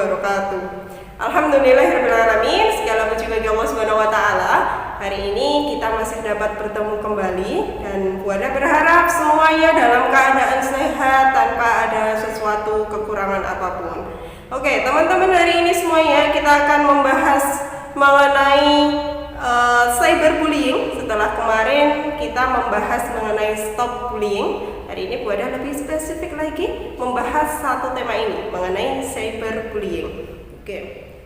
wabarakatuh. Alhamdulillahirrahmanirrahim. Segala puji bagi Allah Subhanahu wa taala. Hari ini kita masih dapat bertemu kembali dan Bu Ada berharap semuanya dalam keadaan sehat tanpa ada sesuatu kekurangan apapun. Oke, teman-teman, hari ini semuanya kita akan membahas mengenai cyberbullying. Setelah kemarin kita membahas mengenai stop bullying, hari ini Bu Ada lebih spesifik lagi membahas satu tema ini mengenai cyberbullying. Oke,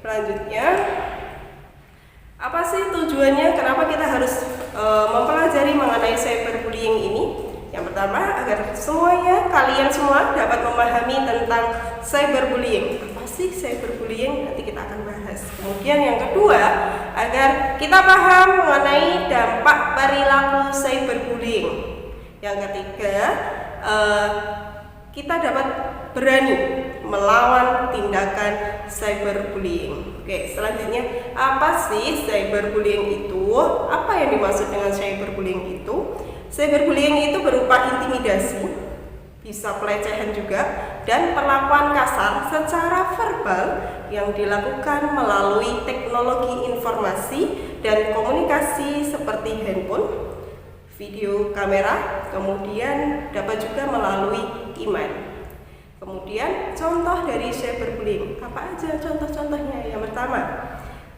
selanjutnya apa sih tujuannya? Kenapa kita harus mempelajari mengenai cyberbullying ini? Yang pertama, agar semuanya, kalian semua dapat memahami tentang cyberbullying. Apa sih cyberbullying? Nanti kita akan bahas. Kemudian yang kedua, agar kita paham mengenai dampak perilaku cyberbullying. Yang ketiga, kita dapat berani melawan tindakan cyberbullying. Oke, selanjutnya, apa sih cyberbullying itu? Apa yang dimaksud dengan cyberbullying itu? Cyberbullying itu berupa intimidasi, bisa pelecehan juga, dan perlakuan kasar secara verbal yang dilakukan melalui teknologi informasi dan komunikasi seperti handphone, video kamera, kemudian dapat juga melalui email. Kemudian contoh dari cyberbullying, apa aja contoh-contohnya? Yang pertama,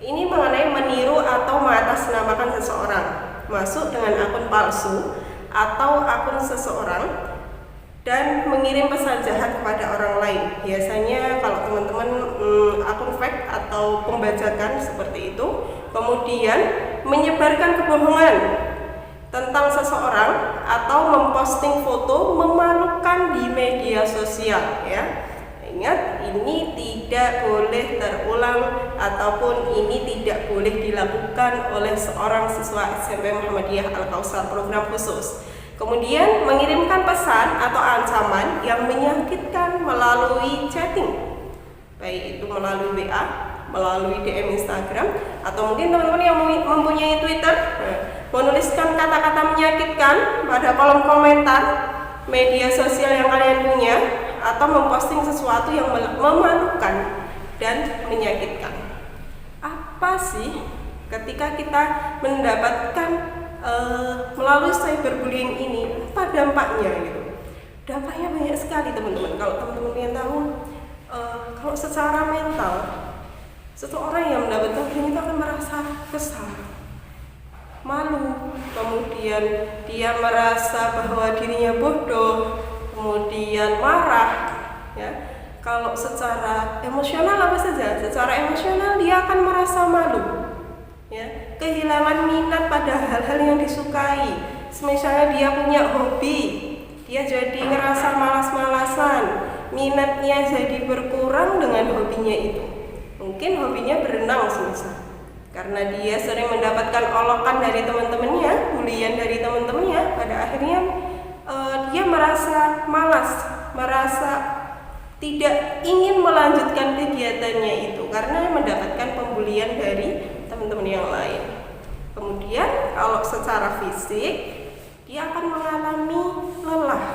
ini mengenai meniru atau mengatasnamakan seseorang, masuk dengan akun palsu atau akun seseorang dan mengirim pesan jahat kepada orang lain. Biasanya kalau teman-teman akun fake atau pembajakan seperti itu, kemudian menyebarkan kebohongan tentang seseorang atau memposting foto memalukan di media sosial, ya. Ingat, ini tidak boleh terulang ataupun ini tidak boleh dilakukan oleh seorang siswa SMP Muhammadiyah Al-Kausar program khusus. Kemudian mengirimkan pesan atau ancaman yang menyakitkan melalui chatting, baik itu melalui WA, melalui DM Instagram, atau mungkin teman-teman yang mempunyai Twitter, menuliskan kata-kata menyakitkan pada kolom komentar media sosial yang kalian punya, atau memposting sesuatu yang memalukan dan menyakitkan. Apa sih ketika kita mendapatkan melalui cyberbullying ini, apa dampaknya gitu? Dampaknya banyak sekali, teman-teman. Kalau teman-teman yang tahu, kalau secara mental, seseorang yang mendapatkan bullying itu akan merasa kesal, malu, kemudian dia merasa bahwa dirinya bodoh, kemudian marah, ya. Kalau secara emosional apa saja? Secara emosional dia akan merasa malu, ya, kehilangan minat pada hal-hal yang disukai. Misalnya dia punya hobi, dia jadi ngerasa malas-malasan, minatnya jadi berkurang dengan hobinya itu. Mungkin hobinya berenang semisal, karena dia sering mendapatkan olokan dari teman-temannya, bulian dari teman-temannya, pada akhirnya dia merasa malas, merasa tidak ingin melanjutkan kegiatannya itu karena mendapatkan pembulian dari teman-teman yang lain. Kemudian kalau secara fisik, dia akan mengalami lelah,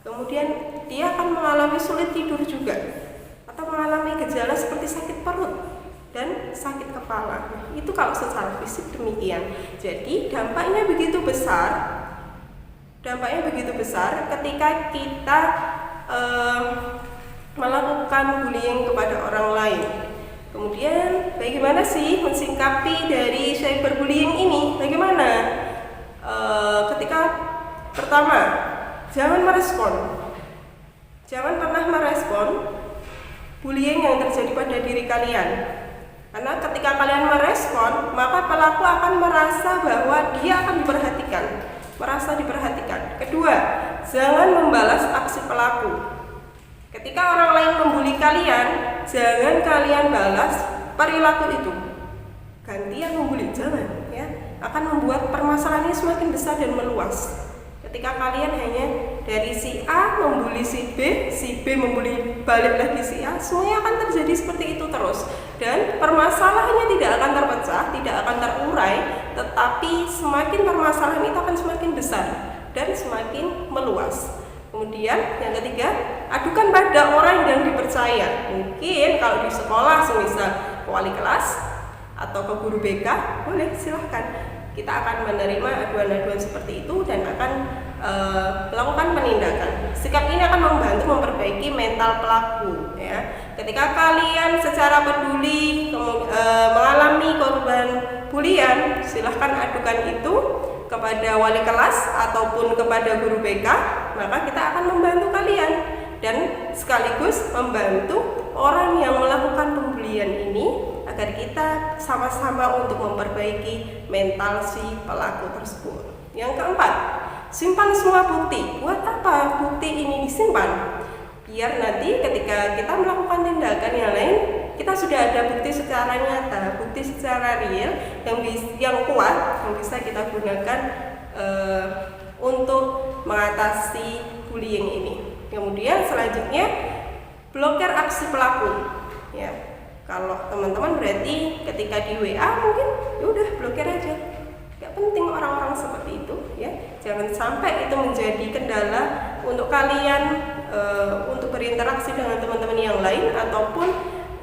kemudian dia akan mengalami sulit tidur juga, atau mengalami gejala seperti sakit perut dan sakit kepala. Itu kalau secara fisik demikian. Jadi dampaknya begitu besar. Dampaknya begitu besar ketika kita melakukan bullying kepada orang lain. Kemudian bagaimana sih mensikapi dari cyberbullying ini? Bagaimana? Ketika pertama, jangan merespon. Jangan pernah merespon bullying yang terjadi pada diri kalian. Karena ketika kalian merespon, maka pelaku akan merasa bahwa dia akan diperhatikan, merasa diperhatikan. Kedua, jangan membalas aksi pelaku. Ketika orang lain membuli kalian, jangan kalian balas perilaku itu. Gantian membuli, jangan, ya. Akan membuat permasalahan ini semakin besar dan meluas. Ketika kalian hanya dari si A membuli si B membuli balik lagi si A, semuanya akan terjadi seperti itu terus. Dan permasalahannya tidak akan terpecah, tidak akan terurai, tetapi semakin permasalahan itu akan semakin besar dan semakin meluas. Kemudian yang ketiga, adukan pada orang yang dipercaya. Mungkin kalau di sekolah semisal ke wali kelas atau ke guru BK, boleh, silahkan. Kita akan menerima aduan-aduan seperti itu dan akan melakukan penindakan. Sikap ini akan membantu memperbaiki mental pelaku, ya. Ketika kalian secara peduli mengalami korban bulian, silahkan adukan itu kepada wali kelas ataupun kepada guru BK, maka kita akan membantu kalian dan sekaligus membantu orang yang melakukan pembulian ini agar kita sama-sama untuk memperbaiki mental si pelaku tersebut. Yang keempat, simpan semua bukti. Buat apa bukti ini disimpan? Biar nanti ketika kita melakukan tindakan yang lain, kita sudah ada bukti secara nyata, bukti secara real yang kuat yang bisa kita gunakan untuk mengatasi bullying ini. Kemudian selanjutnya, blokir aksi pelaku. Ya, kalau teman-teman berarti ketika di WA mungkin ya udah blokir aja. Gak penting orang-orang seperti itu, ya. Jangan sampai itu menjadi kendala untuk kalian untuk berinteraksi dengan teman-teman yang lain ataupun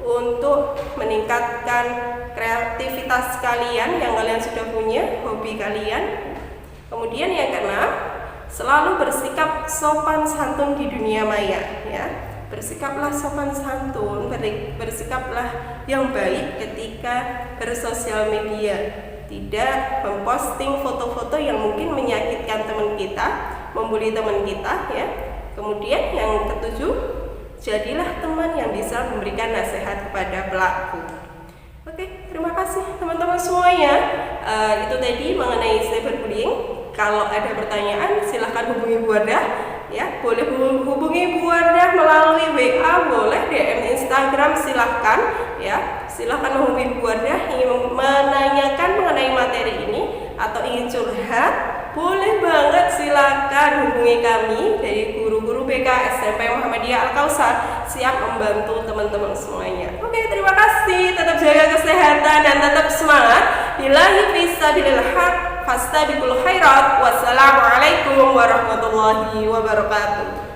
untuk meningkatkan kreativitas kalian yang kalian sudah punya, hobi kalian. Kemudian yang keenam, selalu bersikap sopan santun di dunia maya, ya. Bersikaplah sopan santun, bersikaplah yang baik ketika bersosial media. Tidak memposting foto-foto yang mungkin menyakitkan teman kita, membuli teman kita, ya. Kemudian yang ketujuh, jadilah teman yang bisa memberikan nasihat kepada pelaku. Oke, terima kasih teman-teman semuanya. Itu tadi mengenai cyberbullying. Kalau ada pertanyaan silahkan hubungi Bu Wardah, ya. Boleh hubungi Bu Wardah melalui WA, boleh DM Instagram, silahkan, ya. Silahkan menghubungi Bu Wardah ingin menanyakan mengenai materi ini atau ingin curhat, boleh banget, silakan hubungi kami dari guru-guru BK SMP Muhammadiyah Al-Kausar, siap membantu teman-teman semuanya. Oke, terima kasih, tetap jaga kesehatan dan tetap semangat. Billahi fisabilil haq, fastabiqul khairat. Wassalamualaikum warahmatullahi wabarakatuh.